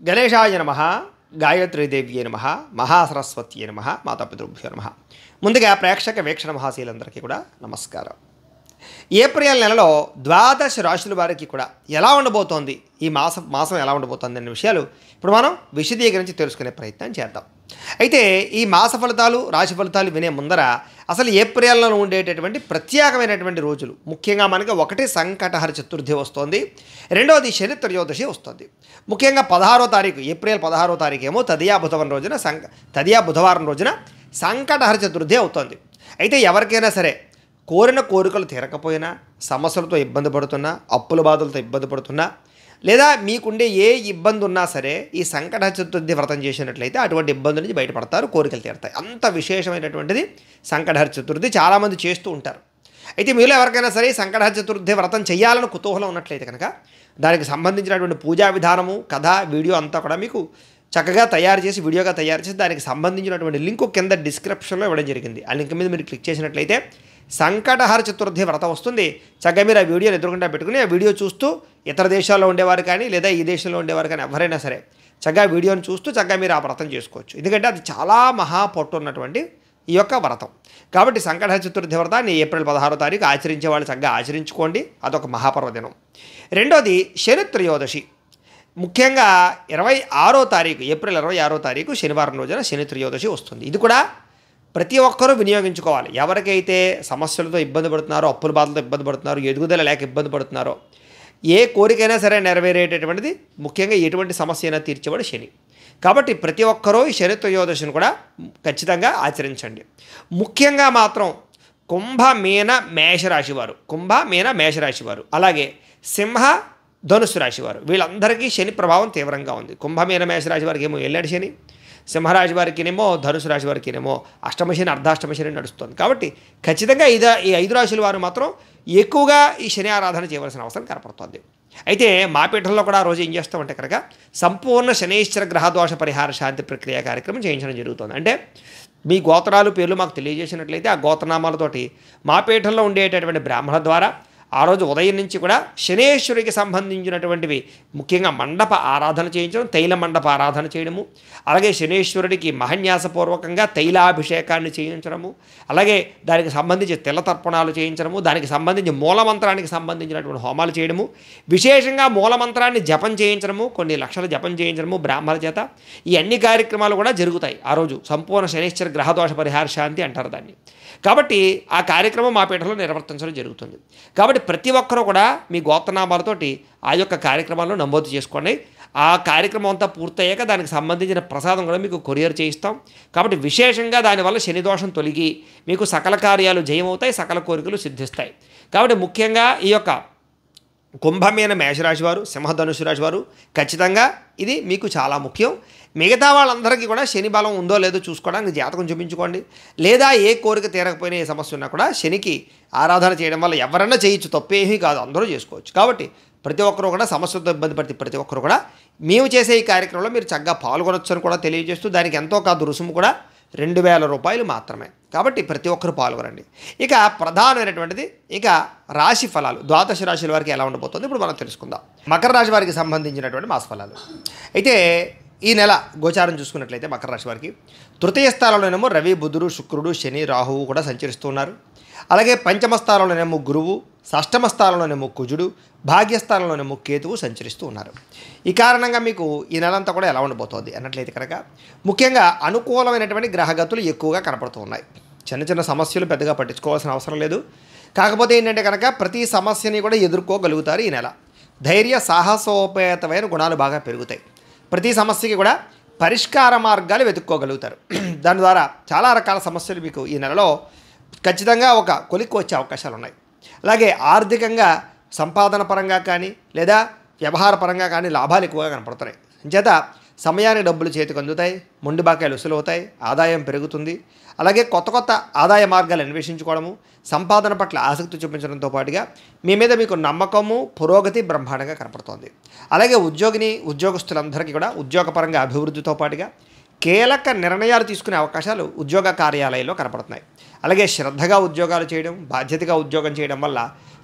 గణేశాయ నమః, గాయత్రీదేవ్యే నమః, మహాసరస్వత్యే నమః, మాతాపితృభ్యో నమః. ముందుగా ప్రేక్షక వీక్షణ మహాశీలందరికీ కూడా నమస్కారం. ఏప్రిల్ నెలలో ద్వాదశ రాశుల వారికి కూడా ఎలా ఉండబోతోంది, ఈ మాసం ఎలా ఉండబోతోంది అనే విషయాలు ఇప్పుడు మనం విశదీకరించి తెలుసుకునే ప్రయత్నం చేద్దాం. అయితే ఈ మాస ఫలితాలు, రాశి ఫలితాలు వినే ముందర అసలు ఏప్రిల్లో ఉండేటటువంటి ప్రత్యేకమైనటువంటి రోజులు, ముఖ్యంగా మనకి ఒకటి సంకటహర చతుర్థి వస్తుంది, రెండవది శని త్రయోదశి వస్తుంది. ముఖ్యంగా 16వ తారీఖు, ఏప్రిల్ 16వ తారీఖు ఏమో తదియా బుధవారం రోజున సంకటహర చతుర్థి అవుతుంది. అయితే ఎవరికైనా సరే కోరిన కోరికలు తీరకపోయినా, సమస్యలతో ఇబ్బంది పడుతున్నా, అప్పుల బాధలతో ఇబ్బంది పడుతున్నా, లేదా మీకుండే ఏ ఇబ్బంది ఉన్నా సరే ఈ సంకటహర చతుర్థి వ్రతం చేసినట్లయితే అటువంటి ఇబ్బందుల నుంచి బయటపడతారు, కోరికలు తీరుతాయి. అంత విశేషమైనటువంటిది సంకటహర చతుర్థి, చాలామంది చేస్తూ ఉంటారు. అయితే మీలో ఎవరికైనా సరే సంకటహర చతుర్థి వ్రతం చేయాలని కుతూహలం ఉన్నట్లయితే కనుక దానికి సంబంధించినటువంటి పూజా విధానము, కథ, వీడియో అంతా కూడా మీకు చక్కగా తయారు చేసి, వీడియోగా తయారు చేసి దానికి సంబంధించినటువంటి లింకు కింద డిస్క్రిప్షన్లో ఇవ్వడం జరిగింది. ఆ లింక్ మీద మీరు క్లిక్ చేసినట్లయితే సంకటహర చతుర్థి వ్రతం వస్తుంది. చక్కగా మీరు ఆ వీడియోని ఎదురుకుండా పెట్టుకుని ఆ వీడియో చూస్తూ ఇతర దేశాల్లో ఉండేవారు కానీ, లేదా ఈ దేశంలో ఉండేవారు కానీ ఎవరైనా సరే చక్కగా వీడియోని చూస్తూ చక్కగా మీరు ఆ వ్రతం చేసుకోవచ్చు. ఎందుకంటే అది చాలా మహాపొట్టు ఉన్నటువంటి ఈ యొక్క వ్రతం. కాబట్టి సంకటహర చతుర్థి వ్రతాన్ని ఏప్రిల్ 16వ తారీఖు ఆచరించే వాళ్ళు చక్కగా ఆచరించుకోండి. అదొక మహాపర్వదినం. రెండోది శని త్రయోదశి. ముఖ్యంగా 26వ తారీఖు, ఏప్రిల్ 26వ తారీఖు శనివారం రోజున శని త్రయోదశి వస్తుంది. ఇది కూడా ప్రతి ఒక్కరూ వినియోగించుకోవాలి. ఎవరికైతే సమస్యలతో ఇబ్బంది పడుతున్నారో, అప్పుల బాధలతో ఇబ్బంది పడుతున్నారో, ఎదుగుదల లేక ఇబ్బంది పడుతున్నారో, ఏ కోరికైనా సరే నెరవేరేటటువంటిది, ముఖ్యంగా ఎటువంటి సమస్య అయినా తీర్చేవాడు శని. కాబట్టి ప్రతి ఒక్కరూ ఈ శని త్రయోదశిని కూడా ఖచ్చితంగా ఆచరించండి. ముఖ్యంగా మాత్రం మేషరాశి వారు, అలాగే సింహ, ధనుస్సు రాశి వారు, వీళ్ళందరికీ శని ప్రభావం తీవ్రంగా ఉంది. మేషరాశి వారికి ఏమో ఏళ్ళాడు శని, సింహరాశి వారికినేమో, ధనుసు రాశి వారికినేమో అష్టమశని, అర్ధాష్టమశని నడుస్తుంది. కాబట్టి ఖచ్చితంగా ఈ 5 రాశుల వారు మాత్రం ఎక్కువగా ఈ శని ఆరాధన చేయవలసిన అవసరం కనపడుతుంది. అయితే మా పీఠంలో కూడా ఆ రోజు ఏం చేస్తామంటే కనుక సంపూర్ణ శనైశ్చర గ్రహదోష పరిహార శాంతి ప్రక్రియ కార్యక్రమం చేయించడం జరుగుతుంది. అంటే మీ గోత్రాలు, పేర్లు మాకు తెలియజేసినట్లయితే ఆ గోత్రనామాలతోటి మా పీఠంలో ఉండేటటువంటి బ్రాహ్మణ ద్వారా ఆ రోజు ఉదయం నుంచి కూడా శనేశ్వరికి సంబంధించినటువంటివి, ముఖ్యంగా మండప ఆరాధన చేయించడం, తైల మండప ఆరాధన చేయడము, అలాగే శనేశ్వరుడికి మహన్యాసపూర్వకంగా తైలాభిషేకాన్ని చేయించడము, అలాగే దానికి సంబంధించి తెల్ల తర్పణాలు చేయించడము, దానికి సంబంధించి మూలమంత్రానికి సంబంధించినటువంటి హోమాలు చేయడము, విశేషంగా మూలమంత్రాన్ని జపం చేయించడము, కొన్ని లక్షల జపం చేయించడము బ్రాహ్మణుల చేత. ఈ అన్ని కార్యక్రమాలు కూడా జరుగుతాయి ఆ రోజు. సంపూర్ణ శనేశ్వర గ్రహదోష పరిహార శాంతి అంటారు దాన్ని. కాబట్టి ఆ కార్యక్రమం మా పీఠంలో నిర్వర్తించడం జరుగుతుంది. కాబట్టి ప్రతి ఒక్కరూ కూడా మీ గోత్రనామాలతోటి ఆ యొక్క కార్యక్రమాలను నమోదు చేసుకోండి. ఆ కార్యక్రమం అంతా పూర్తయ్యాక దానికి సంబంధించిన ప్రసాదం కూడా మీకు కొరియర్ చేయిస్తాం. కాబట్టి విశేషంగా దానివల్ల శని దోషం తొలగి మీకు సకల కార్యాలు జయమవుతాయి, సకల కోరికలు సిద్ధిస్తాయి. కాబట్టి ముఖ్యంగా ఈ యొక్క మేషరాశి వారు, సింహధనుసు రాశి వారు ఖచ్చితంగా ఇది మీకు చాలా ముఖ్యం. మిగతా వాళ్ళందరికీ కూడా శని బలం ఉందో లేదో చూసుకోవడానికి జాతకం చూపించుకోండి. లేదా ఏ కోరిక తీరకపోయినా, ఏ సమస్య ఉన్నా కూడా శనికి ఆరాధన చేయడం వల్ల ఎవరన్నా చేయొచ్చు, తప్పేమీ కాదు, అందరూ చేసుకోవచ్చు. కాబట్టి ప్రతి ఒక్కరూ కూడా సమస్యతో ఇబ్బంది పడితే ప్రతి ఒక్కరు కూడా మేము చేసే ఈ కార్యక్రమంలో మీరు చక్కగా పాల్గొనొచ్చు అని కూడా తెలియజేస్తూ, దానికి ఎంతో కాదు రుసుము కూడా 2000 రూపాయలు మాత్రమే. కాబట్టి ప్రతి ఒక్కరు పాల్గొనండి. ఇక ప్రధానమైనటువంటిది ఇక రాశి ఫలాలు, ద్వాదశ రాశుల వారికి ఎలా ఉండబోతుంది ఇప్పుడు మనం తెలుసుకుందాం. మకర రాశి వారికి సంబంధించినటువంటి మాస ఫలాలు. అయితే ఈ నెల గోచారం చూసుకున్నట్లయితే మకర రాశి వారికి తృతీయ స్థానంలోనేమో రవి, బుధుడు, శుక్రుడు, శని, రాహువు కూడా సంచరిస్తున్నారు. అలాగే పంచమ స్థానంలోనేమో గురువు, షష్టమ స్థానంలోనేమో కుజుడు, భాగ్యస్థానంలోనేమో కేతువు సంచరిస్తూ ఉన్నారు. ఈ కారణంగా మీకు ఈ నెలంతా కూడా ఎలా ఉండబోతోంది అన్నట్లయితే కనుక ముఖ్యంగా అనుకూలమైనటువంటి గ్రహగతులు ఎక్కువగా కనపడుతూ ఉన్నాయి. చిన్న చిన్న సమస్యలు పెద్దగా పట్టించుకోవాల్సిన అవసరం లేదు. కాకపోతే ఏంటంటే కనుక ప్రతి సమస్యని కూడా ఎదుర్కోగలుగుతారు ఈ నెల. ధైర్య సాహసోపేతమైన గుణాలు బాగా పెరుగుతాయి. ప్రతి సమస్యకి కూడా పరిష్కార మార్గాలు వెతుక్కోగలుగుతారు. దాని ద్వారా చాలా రకాల సమస్యలు మీకు ఈ నెలలో ఖచ్చితంగా ఒక కొలిక్కి వచ్చే అవకాశాలు ఉన్నాయి. అలాగే ఆర్థికంగా సంపాదన పరంగా కానీ, లేదా వ్యవహార పరంగా కానీ లాభాలు ఎక్కువగా కనపడుతున్నాయి. అంచేత సమయానికి డబ్బులు చేతికి అందుతాయి, మొండి బాకాయలు వసూలవుతాయి, ఆదాయం పెరుగుతుంది. అలాగే కొత్త కొత్త ఆదాయ మార్గాలు అన్వేషించుకోవడము, సంపాదన పట్ల ఆసక్తి చూపించడంతో పాటుగా మీ మీద మీకు నమ్మకము, పురోగతి బ్రహ్మాండంగా కనపడుతోంది. అలాగే ఉద్యోగస్తులందరికీ కూడా ఉద్యోగపరంగా అభివృద్ధితో పాటుగా కీలక నిర్ణయాలు తీసుకునే అవకాశాలు ఉద్యోగ కార్యాలయాల్లో కనపడుతున్నాయి. అలాగే శ్రద్ధగా ఉద్యోగాలు చేయడం, బాధ్యతగా ఉద్యోగం చేయడం వల్ల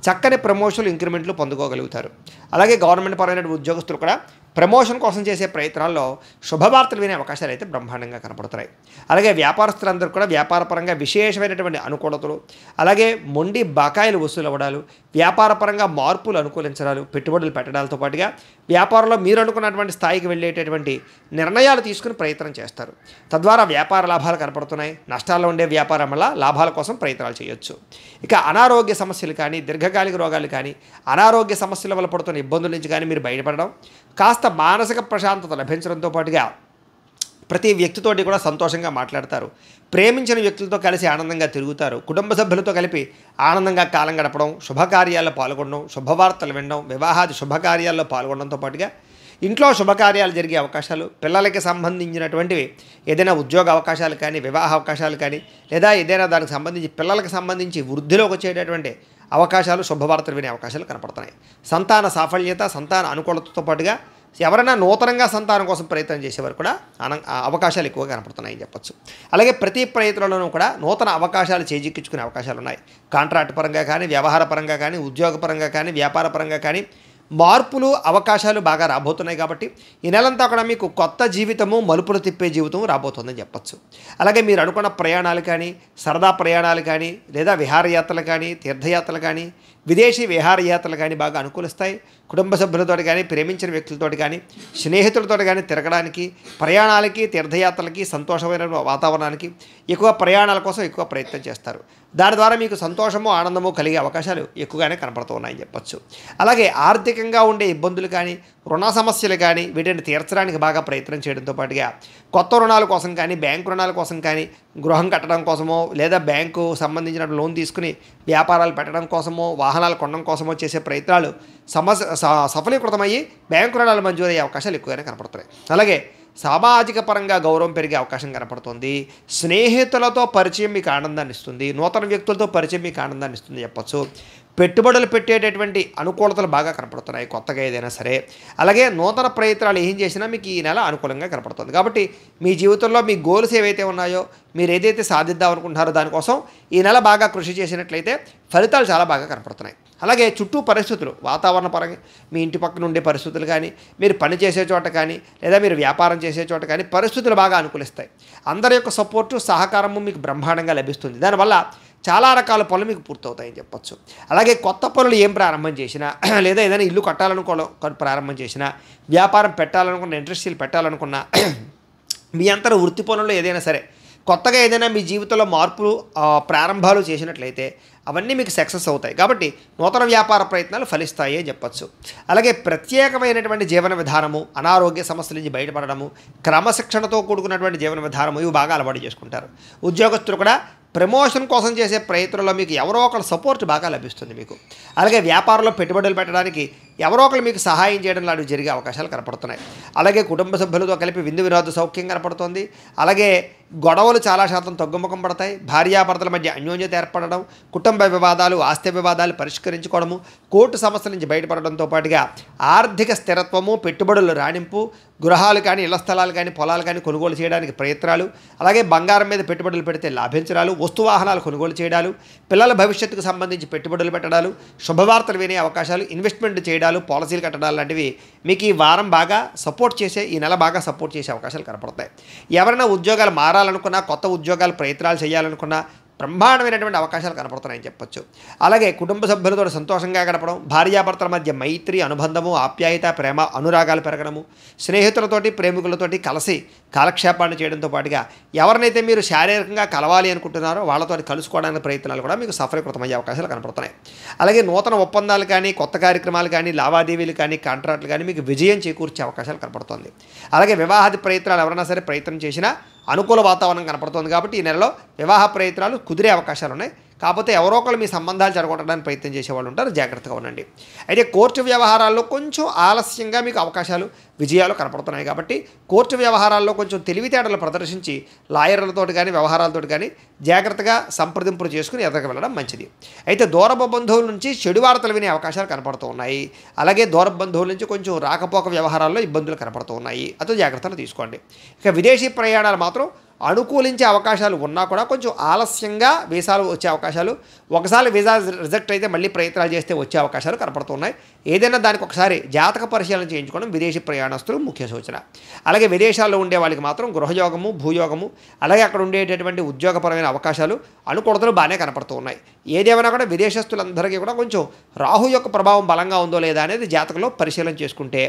చక్కని ప్రమోషన్లు, ఇంక్రిమెంట్లు పొందుకోగలుగుతారు. అలాగే గవర్నమెంట్ పరమైన ఉద్యోగస్తులు కూడా ప్రమోషన్ కోసం చేసే ప్రయత్నాల్లో శుభవార్తలు వినే అవకాశాలు అయితే బ్రహ్మాండంగా కనపడుతున్నాయి. అలాగే వ్యాపారస్తులందరూ కూడా వ్యాపారపరంగా విశేషమైనటువంటి అనుకూలతలు, అలాగే మొండి బకాయిలు వసూలు అవ్వడాలు, వ్యాపారపరంగా మార్పులు అనుకూలించడాలు, పెట్టుబడులు పెట్టడాలతో పాటుగా వ్యాపారంలో మీరు అనుకున్నటువంటి స్థాయికి వెళ్ళేటటువంటి నిర్ణయాలు తీసుకుని ప్రయత్నం చేస్తారు. తద్వారా వ్యాపార లాభాలు కనపడుతున్నాయి. నష్టాల్లో ఉండే వ్యాపారం వల్ల లాభాల కోసం ప్రయత్నాలు చేయొచ్చు. ఇక అనారోగ్య సమస్యలు కానీ, దీర్ఘకాలిక రోగాలు కానీ, అనారోగ్య సమస్యల వల్ల పడుతున్న ఇబ్బందుల నుంచి కానీ మీరు బయటపడడం, కాస్త మానసిక ప్రశాంతత లభించడంతో పాటుగా ప్రతి వ్యక్తితోటి కూడా సంతోషంగా మాట్లాడతారు. ప్రేమించిన వ్యక్తులతో కలిసి ఆనందంగా తిరుగుతారు. కుటుంబ సభ్యులతో కలిపి ఆనందంగా కాలం గడపడం, శుభకార్యాల్లో పాల్గొనడం, శుభవార్తలు వినడం, వివాహాది శుభకార్యాల్లో పాల్గొనడంతో పాటుగా ఇంట్లో శుభకార్యాలు జరిగే అవకాశాలు, పిల్లలకి సంబంధించినటువంటివి ఏదైనా ఉద్యోగ అవకాశాలు కానీ, వివాహ అవకాశాలు కానీ, లేదా ఏదైనా దానికి సంబంధించి పిల్లలకు సంబంధించి వృద్ధిలోకి వచ్చేటటువంటి అవకాశాలు, శుభవార్తలు వినే అవకాశాలు కనపడుతున్నాయి. సంతాన సాఫల్యత, సంతాన అనుకూలతతో పాటుగా ఎవరైనా నూతనంగా సంతానం కోసం ప్రయత్నం చేసేవారు కూడా అవకాశాలు ఎక్కువగా కనపడుతున్నాయని చెప్పొచ్చు. అలాగే ప్రతి ప్రయత్నంలోనూ కూడా నూతన అవకాశాలు చేజిక్కించుకునే అవకాశాలు ఉన్నాయి. కాంట్రాక్ట్ పరంగా కానీ, వ్యవహార పరంగా కానీ, ఉద్యోగపరంగా కానీ, వ్యాపార పరంగా కానీ మార్పులు, అవకాశాలు బాగా రాబోతున్నాయి. కాబట్టి ఈ నెలంతా కూడా మీకు కొత్త జీవితము, మలుపులు తిప్పే జీవితం రాబోతుందని చెప్పచ్చు. అలాగే మీరు అనుకున్న ప్రయాణాలు కానీ, సరదా ప్రయాణాలు కానీ, లేదా విహారయాత్రలు కానీ, తీర్థయాత్రలు కానీ, విదేశీ విహారయాత్రలు కానీ బాగా అనుకూలిస్తాయి. కుటుంబ సభ్యులతో కానీ, ప్రేమించిన వ్యక్తులతో కానీ, స్నేహితులతో కానీ తిరగడానికి, ప్రయాణాలకి, తీర్థయాత్రలకి, సంతోషమైన వాతావరణానికి, ఎక్కువ ప్రయాణాల కోసం ఎక్కువ ప్రయత్నం చేస్తారు. దాని ద్వారా మీకు సంతోషము, ఆనందము కలిగే అవకాశాలు ఎక్కువగానే కనపడుతూ ఉన్నాయని చెప్పచ్చు. అలాగే ఆర్థికంగా ఉండే ఇబ్బందులు కానీ, రుణ సమస్యలు కానీ వీటిని తీర్చడానికి బాగా ప్రయత్నం చేయడంతో పాటుగా కొత్త రుణాల కోసం కానీ, బ్యాంకు రుణాల కోసం కానీ, గృహం కట్టడం కోసమో, లేదా బ్యాంకు సంబంధించిన లోన్ తీసుకుని వ్యాపారాలు పెట్టడం కోసమో, వాహనాలు కొనడం కోసమో చేసే ప్రయత్నాలు సఫలీకృతమయ్యి బ్యాంకు రుణాలు మంజూరయ్యే అవకాశాలు ఎక్కువగానే కనపడుతున్నాయి. అలాగే సామాజిక పరంగా గౌరవం పెరిగే అవకాశం కనపడుతుంది. స్నేహితులతో పరిచయం మీకు ఆనందాన్ని ఇస్తుంది. నూతన వ్యక్తులతో పరిచయం మీకు ఆనందాన్ని ఇస్తుంది చెప్పచ్చు. పెట్టుబడులు పెట్టేటటువంటి అనుకూలతలు బాగా కనపడుతున్నాయి కొత్తగా ఏదైనా సరే. అలాగే నూతన ప్రయత్నాలు ఏం చేసినా మీకు ఈ నెల అనుకూలంగా కనపడుతుంది. కాబట్టి మీ జీవితంలో మీ గోల్స్ ఏవైతే ఉన్నాయో, మీరు ఏదైతే సాధిద్దాం అనుకుంటున్నారో దానికోసం ఈ నెల బాగా కృషి చేసినట్లయితే ఫలితాలు చాలా బాగా కనపడుతున్నాయి. అలాగే చుట్టూ పరిస్థితులు, వాతావరణ పరంగా మీ ఇంటి పక్కన ఉండే పరిస్థితులు కానీ, మీరు పని చేసే చోట కానీ, లేదా మీరు వ్యాపారం చేసే చోట కానీ పరిస్థితులు బాగా అనుకూలిస్తాయి. అందరి యొక్క సపోర్టు, సహకారము మీకు బ్రహ్మాండంగా లభిస్తుంది. దానివల్ల చాలా రకాల పనులు మీకు పూర్తవుతాయని చెప్పచ్చు. అలాగే కొత్త పనులు ఏం ప్రారంభం చేసినా, లేదా ఏదైనా ఇల్లు ప్రారంభం చేసినా, వ్యాపారం పెట్టాలనుకున్న, ఇండస్ట్రీలు పెట్టాలనుకున్నా, మీ అంతర వృత్తి పనుల్లో ఏదైనా సరే కొత్తగా ఏదైనా మీ జీవితంలో మార్పులు, ప్రారంభాలు చేసినట్లయితే అవన్నీ మీకు సక్సెస్ అవుతాయి. కాబట్టి నూతన వ్యాపార ప్రయత్నాలు ఫలిస్తాయి అని చెప్పచ్చు. అలాగే ప్రత్యేకమైనటువంటి జీవన విధానము, అనారోగ్య సమస్యల నుంచి బయటపడడము, క్రమశిక్షణతో కూడుకున్నటువంటి జీవన విధానము ఇవి బాగా అలవాటు చేసుకుంటారు. ఉద్యోగస్తులు కూడా ప్రమోషన్ కోసం చేసే ప్రయత్నంలో మీకు ఎవరో ఒకరు సపోర్ట్ బాగా లభిస్తుంది మీకు. అలాగే వ్యాపారంలో పెట్టుబడులు పెట్టడానికి ఎవరో ఒకరు మీకు సహాయం చేయడం లాంటివి జరిగే అవకాశాలు కనపడుతున్నాయి. అలాగే కుటుంబ సభ్యులతో కలిపి విందు వినోద సౌఖ్యం కనపడుతుంది. అలాగే గొడవలు చాలా శాతం తగ్గుముఖం పడతాయి. భార్యాభర్తల మధ్య అన్యోన్యత ఏర్పడడం, కుటుంబ వివాదాలు, ఆస్తి వివాదాలు పరిష్కరించుకోవడము, కోర్టు సమస్యల నుంచి బయటపడడంతో పాటుగా ఆర్థిక స్థిరత్వము, పెట్టుబడులు రాణింపు, గృహాలు కానీ, ఇళ్ల స్థలాలు కానీ, పొలాలు కానీ కొనుగోలు చేయడానికి ప్రయత్నాలు, అలాగే బంగారం మీద పెట్టుబడులు పెడితే లాభించడాలు, వస్తువాహనాలు కొనుగోలు చేయడాలు, పిల్లల భవిష్యత్తుకు సంబంధించి పెట్టుబడులు పెట్టడాలు, శుభవార్తలు వినే అవకాశాలు, ఇన్వెస్ట్మెంట్ చేయడాలు, పాలసీలు కట్టడాలు లాంటివి మీకు ఈ వారం బాగా సపోర్ట్ చేసే, ఈ నెల బాగా సపోర్ట్ చేసే అవకాశాలు కనపడతాయి. ఎవరైనా ఉద్యోగాలు మారాలనుకున్నా, కొత్త ఉద్యోగాలు ప్రయత్నాలు చేయాలనుకున్నా బ్రహ్మాండమైనటువంటి అవకాశాలు కనపడుతున్నాయని చెప్పొచ్చు. అలాగే కుటుంబ సభ్యులతో సంతోషంగా గడపడం, భార్యాభర్తల మధ్య మైత్రి, అనుబంధము, ఆప్యాయత, ప్రేమ, అనురాగాలు పెరగడము, స్నేహితులతోటి, ప్రేమికులతోటి కలిసి కాలక్షేపాన్ని చేయడంతో పాటుగా ఎవరినైతే మీరు శారీరకంగా కలవాలి అనుకుంటున్నారో వాళ్ళతో కలుసుకోవడానికి ప్రయత్నాలు కూడా మీకు సఫలీకృతమయ్యే అవకాశాలు కనపడుతున్నాయి. అలాగే నూతన ఒప్పందాలు కానీ, కొత్త కార్యక్రమాలు కానీ, లావాదేవీలు కానీ, కాంట్రాక్టులు కానీ మీకు విజయం చేకూర్చే అవకాశాలు కనపడుతుంది. అలాగే వివాహాది ప్రయత్నాలు ఎవరైనా సరే ప్రయత్నం చేసినా అనుకూల వాతావరణం కనపడుతుంది. కాబట్టి ఈ నెలలో వివాహ ప్రయత్నాలు కుదిరే అవకాశాలు ఉన్నాయి. కాకపోతే ఎవరో ఒకరు మీ సంబంధాలు చెడగొట్టడానికి ప్రయత్నం చేసేవాళ్ళు ఉంటారు, జాగ్రత్తగా ఉండండి. అయితే కోర్టు వ్యవహారాల్లో కొంచెం ఆలస్యంగా మీకు అవకాశాలు, విజయాలు కనపడుతున్నాయి. కాబట్టి కోర్టు వ్యవహారాల్లో కొంచెం తెలివితేటలు ప్రదర్శించి లాయర్లతో కానీ, వ్యవహారాలతో కానీ జాగ్రత్తగా సంప్రదింపులు చేసుకుని ఎదురుకు వెళ్ళడం మంచిది. అయితే దూరపు బంధువుల నుంచి చెడు వార్తలు వినే అవకాశాలు కనపడుతూ ఉన్నాయి. అలాగే దూరపు బంధువుల నుంచి కొంచెం రాకపోక వ్యవహారాల్లో ఇబ్బందులు కనపడుతూ ఉన్నాయి. అతో జాగ్రత్తలు తీసుకోండి. ఇక విదేశీ ప్రయాణాలు మాత్రం అనుకూలించే అవకాశాలు ఉన్నా కూడా కొంచెం ఆలస్యంగా వీసాలు వచ్చే అవకాశాలు, ఒకసారి వీసా రిజెక్ట్ అయితే మళ్ళీ ప్రయత్నాలు చేస్తే వచ్చే అవకాశాలు కనపడుతున్నాయి. ఏదైనా దానికి ఒకసారి జాతక పరిశీలన చేయించుకోవడం విదేశీ ప్రయాణస్తులు ముఖ్య సూచన. అలాగే విదేశాల్లో ఉండే వాళ్ళకి మాత్రం గృహయోగము, భూయోగము, అలాగే అక్కడ ఉండేటటువంటి ఉద్యోగపరమైన అవకాశాలు, అనుకూలతలు బాగానే కనపడుతూ ఉన్నాయి. ఏదేమైనా కూడా విదేశస్తులందరికీ కూడా కొంచెం రాహు యొక్క ప్రభావం బలంగా ఉందో లేదా అనేది జాతకంలో పరిశీలన చేసుకుంటే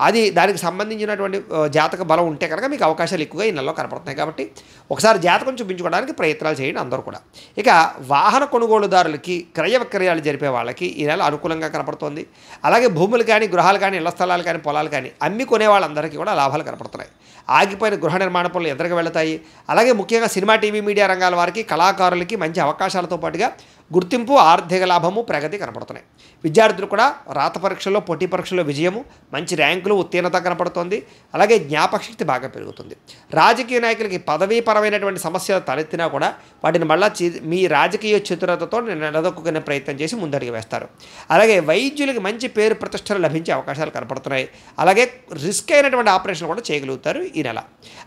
అది దానికి సంబంధించినటువంటి జాతక బలం ఉంటే కనుక మీకు అవకాశాలు ఎక్కువగా ఈ నెలలో కనపడుతున్నాయి. కాబట్టి ఒకసారి జాతకం చూపించుకోవడానికి ప్రయత్నాలు చేయండి అందరూ కూడా. ఇక వాహన కొనుగోలుదారులకి, క్రయ విక్రయాలు జరిపే వాళ్ళకి ఈ నెల అనుకూలంగా కనపడుతోంది. అలాగే భూములు కానీ, గృహాలు కానీ, ఇళ్ల స్థలాలు కానీ, పొలాలు కానీ అమ్మి కొనే వాళ్ళందరికీ కూడా లాభాలు కనపడుతున్నాయి. ఆగిపోయిన గృహ నిర్మాణ పనులు ఎదురుగా వెళతాయి. అలాగే ముఖ్యంగా సినిమా, టీవీ, మీడియా రంగాల వారికి, కళాకారులకి మంచి అవకాశాలతో పాటుగా గుర్తింపు, ఆర్థిక లాభము, ప్రగతి కనపడుతున్నాయి. విద్యార్థులు కూడా రాత పరీక్షల్లో, పోటీ పరీక్షల్లో విజయము, మంచి ర్యాంకులు, ఉత్తీర్ణత కనపడుతోంది. అలాగే జ్ఞాపకశక్తి బాగా పెరుగుతుంది. రాజకీయ నాయకులకి పదవీపరమైనటువంటి సమస్యలు తలెత్తినా కూడా వాటిని మళ్ళా మీ రాజకీయ చతురతతో నిలదొక్కునే ప్రయత్నం చేసి ముందడుగు వేస్తారు. అలాగే వైద్యులకి మంచి పేరు ప్రతిష్టలు లభించే అవకాశాలు కనపడుతున్నాయి. అలాగే రిస్క్ అయినటువంటి ఆపరేషన్ కూడా చేయగలుగుతారు ఈ నెల.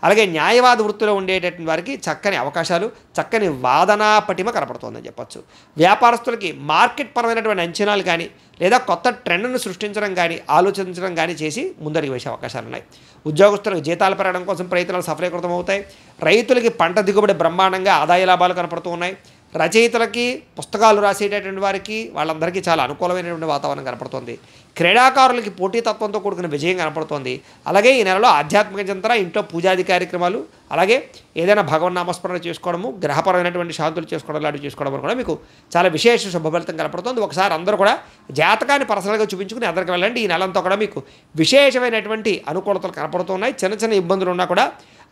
అలాగే న్యాయవాద వృత్తిలో ఉండేటటువంటి వారికి చక్కని అవకాశాలు, చక్కని వాదనా పటిమ కనపడుతుందని చెప్పచ్చు. వ్యాపారస్తులకి మార్కెట్ పరమైనటువంటి అంచనాలు కానీ లేదా కొత్త ట్రెండ్ను సృష్టించడం కానీ, ఆలోచించడం కానీ చేసి ముందడుగు వేసే అవకాశాలు ఉన్నాయి. ఉద్యోగస్తులకు జీతాలు పెరగడం కోసం ప్రయత్నాలు సఫలీకృతం అవుతాయి. రైతులకి పంట దిగుబడి బ్రహ్మాండంగా ఆదాయ లాభాలు కనపడుతూ ఉన్నాయి. రచయితలకి, పుస్తకాలు రాసేటటువంటి వారికి వాళ్ళందరికీ చాలా అనుకూలమైనటువంటి వాతావరణం కనపడుతుంది. క్రీడాకారులకి పోటీతత్వంతో కూడుకున్న విజయం కనపడుతోంది. అలాగే ఈ నెలలో ఆధ్యాత్మిక చింతన, ఇంట్లో పూజాది కార్యక్రమాలు, అలాగే ఏదైనా భగవన్నామస్మరణ చేసుకోవడము, గ్రహపరమైనటువంటి శాంతులు చేసుకోవడం లాంటివి చేసుకోవడం కూడా మీకు చాలా విశేష శుభ ఫలితం కనపడుతుంది. ఒకసారి అందరూ కూడా జాతకాన్ని పర్సనల్గా చూపించుకుని అందరికి వెళ్ళండి. ఈ నెలంతా కూడా మీకు విశేషమైనటువంటి అనుకూలతలు కనపడుతున్నాయి. చిన్న చిన్న ఇబ్బందులు ఉన్నా కూడా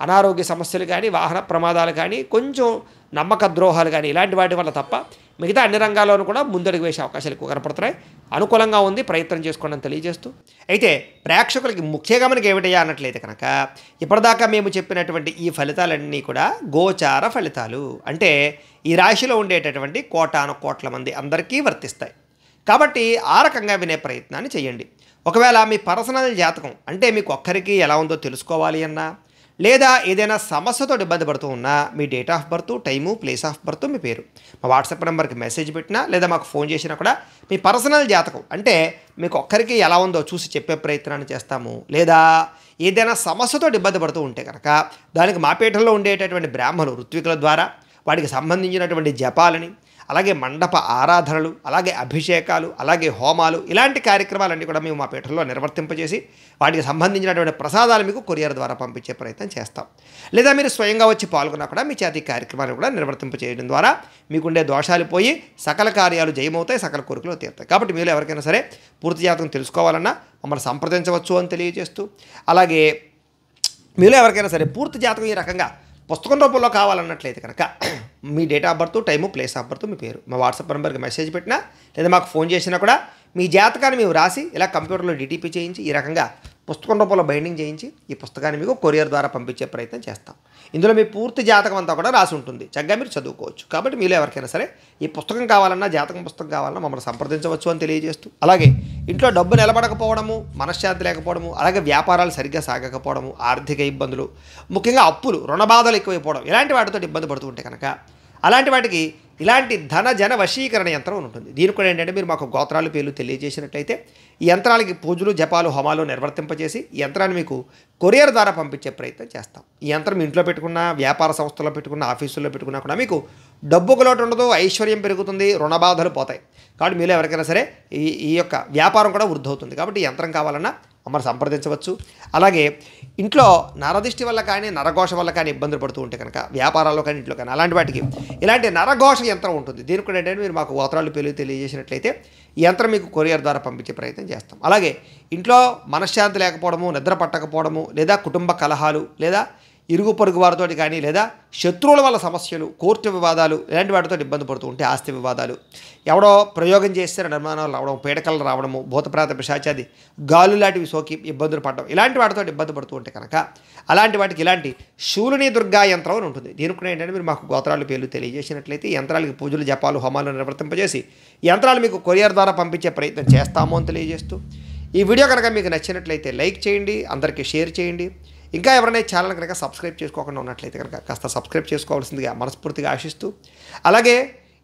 అనారోగ్య సమస్యలు కానీ, వాహన ప్రమాదాలు కానీ, కొంచెం నమ్మక ద్రోహాలు కానీ ఇలాంటి వాటి వల్ల తప్ప మిగతా అన్ని రంగాల్లోనూ కూడా ముందడుగు వేసే అవకాశాలు ఎక్కువ కనపడుతున్నాయి. అనుకూలంగా ఉంది, ప్రయత్నం చేసుకోండి అని తెలియజేస్తూ, అయితే ప్రేక్షకులకి ముఖ్యంగా మనకి ఏమిటయ్యా అన్నట్లయితే కనుక ఇప్పటిదాకా మేము చెప్పినటువంటి ఈ ఫలితాలన్నీ కూడా గోచార ఫలితాలు. అంటే ఈ రాశిలో ఉండేటటువంటి కోటాను కోట్ల మంది అందరికీ వర్తిస్తాయి. కాబట్టి ఆ రకంగా వినే ప్రయత్నాన్ని చేయండి. ఒకవేళ మీ పర్సనల్ జాతకం అంటే మీకు ఒక్కరికి ఎలా ఉందో తెలుసుకోవాలి అన్నా, లేదా ఏదైనా సమస్యతో ఇబ్బంది పడుతూ ఉన్నా మీ date of birth, time, place of birth, మీ పేరు మా వాట్సాప్ నెంబర్కి మెసేజ్ పెట్టినా లేదా మాకు ఫోన్ చేసినా కూడా మీ పర్సనల్ జాతకం అంటే మీకు ఒక్కరికి ఎలా ఉందో చూసి చెప్పే ప్రయత్నాన్ని చేస్తాము. లేదా ఏదైనా సమస్యతో ఇబ్బంది పడుతూ ఉంటే కనుక దానికి మా పీఠంలో ఉండేటటువంటి బ్రాహ్మణులు, ఋత్వికుల ద్వారా వాటికి సంబంధించినటువంటి జపాలని, అలాగే మండప ఆరాధనలు, అలాగే అభిషేకాలు, అలాగే హోమాలు, ఇలాంటి కార్యక్రమాలన్నీ కూడా మేము మా పీఠంలో నిర్వర్తింపజేసి వాటికి సంబంధించినటువంటి ప్రసాదాలు మీకు కొరియర్ ద్వారా పంపించే ప్రయత్నం చేస్తాం. లేదా మీరు స్వయంగా వచ్చి పాల్గొన్నా కూడా మీ చేతి కార్యక్రమాలు కూడా నిర్వర్తింపజేయడం ద్వారా మీకుండే దోషాలు పోయి సకల కార్యాలు జయమవుతాయి, సకల కోరికలు తీరుతాయి. కాబట్టి మీరు ఎవరికైనా సరే పూర్తి జాతకం తెలుసుకోవాలన్నా మమ్మల్ని సంప్రదించవచ్చు అని తెలియజేస్తూ, అలాగే మీలో ఎవరికైనా సరే పూర్తి జాతకం ఈ రకంగా పుస్తకం రూపంలో కావాలన్నట్లయితే కనుక మీ date of birth, time, place of birth, మీ పేరు మా వాట్సాప్ నెంబర్కి మెసేజ్ పెట్టినా లేదా మాకు ఫోన్ చేసినా కూడా మీ జాతకాన్ని మేము రాసి ఇలా కంప్యూటర్లో డిటిపి చేయించి ఈ రకంగా పుస్తకం రూపంలో బైండింగ్ చేయించి ఈ పుస్తకాన్ని మీకు కొరియర్ ద్వారా పంపించే ప్రయత్నం చేస్తాం. ఇందులో మీ పూర్తి జాతకం అంతా కూడా రాసి ఉంటుంది, చక్కగా మీరు చదువుకోవచ్చు. కాబట్టి మీలో ఎవరికైనా సరే ఈ పుస్తకం కావాలన్నా, జాతకం పుస్తకం కావాలన్నా మమ్మల్ని సంప్రదించవచ్చు అని తెలియజేస్తూ, అలాగే ఇంట్లో డబ్బు నిలబడకపోవడము, మనశ్శాంతి లేకపోవడము, అలాగే వ్యాపారాలు సరిగ్గా సాగకపోవడము, ఆర్థిక ఇబ్బందులు, ముఖ్యంగా అప్పులు, రుణబాధలు ఎక్కువైపోవడం, ఇలాంటి వాటితో ఇబ్బంది పడుతూ ఉంటే కనుక అలాంటి వాటికి ఇలాంటి ధన జన వశీకరణ యంత్రం ఉంటుంది. దీనికి కూడా ఏంటంటే మీరు మాకు గోత్రాలు, పేర్లు తెలియజేసినట్లయితే ఈ యంత్రాలకి పూజలు, జపాలు, హోమాలు నిర్వర్తింపజేసి ఈ యంత్రాన్ని మీకు కొరియర్ ద్వారా పంపించే ప్రయత్నం చేస్తాం. ఈ యంత్రం ఇంట్లో పెట్టుకున్న, వ్యాపార సంస్థల్లో పెట్టుకున్న, ఆఫీసుల్లో పెట్టుకున్నా కూడా మీకు డబ్బుకు లోటు ఉండదు, ఐశ్వర్యం పెరుగుతుంది, రుణబాధలు పోతాయి. కాబట్టి మీలో ఎవరికైనా సరే ఈ యొక్క వ్యాపారం కూడా వృద్ధి అవుతుంది. కాబట్టి ఈ యంత్రం కావాలన్నా మమ్మల్ని సంప్రదించవచ్చు. అలాగే ఇంట్లో నరదిష్టి వల్ల కానీ, నరఘోష వల్ల కానీ ఇబ్బందులు పడుతూ ఉంటే కనుక వ్యాపారాల్లో కానీ, ఇంట్లో కానీ అలాంటి వాటికి ఇలాంటి నరఘోష యంత్రం ఉంటుంది. దీనికి కూడా ఏంటంటే మీరు మాకు గోత్రాలు, పేర్లు తెలియజేసినట్లయితే ఈ యంత్రం మీకు కొరియర్ ద్వారా పంపించే ప్రయత్నం చేస్తాం. అలాగే ఇంట్లో మనశ్శాంతి లేకపోవడము, నిద్ర పట్టకపోవడము, లేదా కుటుంబ కలహాలు, లేదా ఇరుగు పొరుగు వారితో కానీ, లేదా శత్రువుల వల్ల సమస్యలు, కోర్టు వివాదాలు, ఇలాంటి వాటితో ఇబ్బంది పడుతూ ఉంటే ఆస్తి వివాదాలు, ఎవడో ప్రయోగం చేస్తే నిర్మాణాలు రావడం, పీడకలు రావడము, భూతప్రాత పిశాచాది గాలు లాంటివి సోకి ఇబ్బందులు పడడం, ఇలాంటి వాటితో ఇబ్బంది పడుతూ ఉంటే కనుక అలాంటి వాటికి ఇలాంటి శూలిని దుర్గా యంత్రం అని ఉంటుంది. దీనికి కూడా ఏంటంటే మీరు మాకు గోత్రాలు, పేర్లు తెలియజేసినట్లయితే ఈ యంత్రాలకి పూజలు, జపాలు, హోమాలు నిర్వర్తింపజేసి యంత్రాలు మీకు కొరియర్ ద్వారా పంపించే ప్రయత్నం చేస్తాము అని తెలియజేస్తూ, ఈ వీడియో కనుక మీకు నచ్చినట్లయితే లైక్ చేయండి, అందరికీ షేర్ చేయండి. ఇంకా ఎవరైనా ఛానల్ కనుక సబ్స్క్రైబ్ చేసుకోకుండా ఉన్నట్లయితే కనుక కాస్త సబ్స్క్రైబ్ చేసుకోవాల్సిందిగా మనస్ఫూర్తిగా ఆశిస్తూ, అలాగే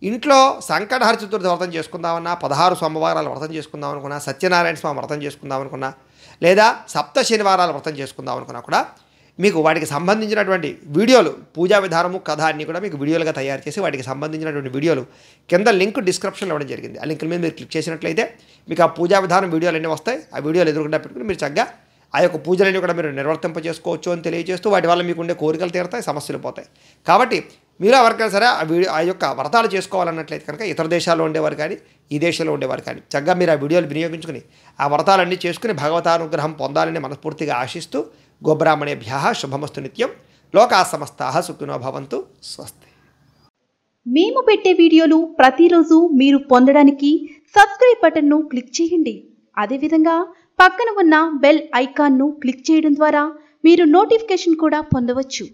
ఇంట్లో సంకటహర చతుర్థి వ్రతం చేసుకుందామన్నా, 16 సోమవారాలు వ్రతం చేసుకుందాం అనుకున్నా, సత్యనారాయణ స్వామి వ్రతం చేసుకుందాం అనుకున్నా, లేదా సప్త శనివారాలు వ్రతం చేసుకుందాం అనుకున్నా కూడా మీకు వాటికి సంబంధించినటువంటి వీడియోలు, పూజా విధానము, కథ అన్నీ కూడా మీకు వీడియోలుగా తయారు చేసి వాటికి సంబంధించినటువంటి వీడియోలు కింద లింక్ డిస్క్రిప్షన్లో ఇవ్వడం జరిగింది. ఆ లింక్ మీద మీరు క్లిక్ చేసినట్లయితే మీకు ఆ పూజా విధానం వీడియోలు అన్నీ వస్తాయి. ఆ వీడియోలు ఎదురుకుండా పెట్టుకుని మీరు చక్కగా ఆ యొక్క పూజలన్నీ కూడా మీరు నిర్వర్తింపజేసుకోవచ్చు అని తెలియజేస్తూ, వాటి వల్ల మీకు ఉండే కోరికలు తీరుతాయి, సమస్యలు పోతాయి. కాబట్టి మీరు ఎవరికైనా సరే ఆ యొక్క వ్రతాలు చేసుకోవాలన్నట్లయితే కనుక ఇతర దేశాల్లో ఉండేవారు కానీ, ఈ దేశంలో ఉండేవారు కానీ చక్కగా మీరు ఆ వీడియోలు వినియోగించుకుని ఆ వ్రతాలన్నీ చేసుకుని భగవతానుగ్రహం పొందాలని మనస్ఫూర్తిగా ఆశిస్తూ, గోబ్రాహ్మణేభ్యః శుభమస్తు నిత్యం, లోకాః సమస్తాః సుఖినో భవంతు, స్వస్తి. మేము పెట్టే వీడియోలు ప్రతిరోజు మీరు పొందడానికి సబ్స్క్రైబ్ బటన్ను క్లిక్ చేయండి. అదేవిధంగా పక్కన ఉన్న బెల్ ఐకాన్ను క్లిక్ చేయడం ద్వారా మీరు నోటిఫికేషన్ కూడా పొందవచ్చు.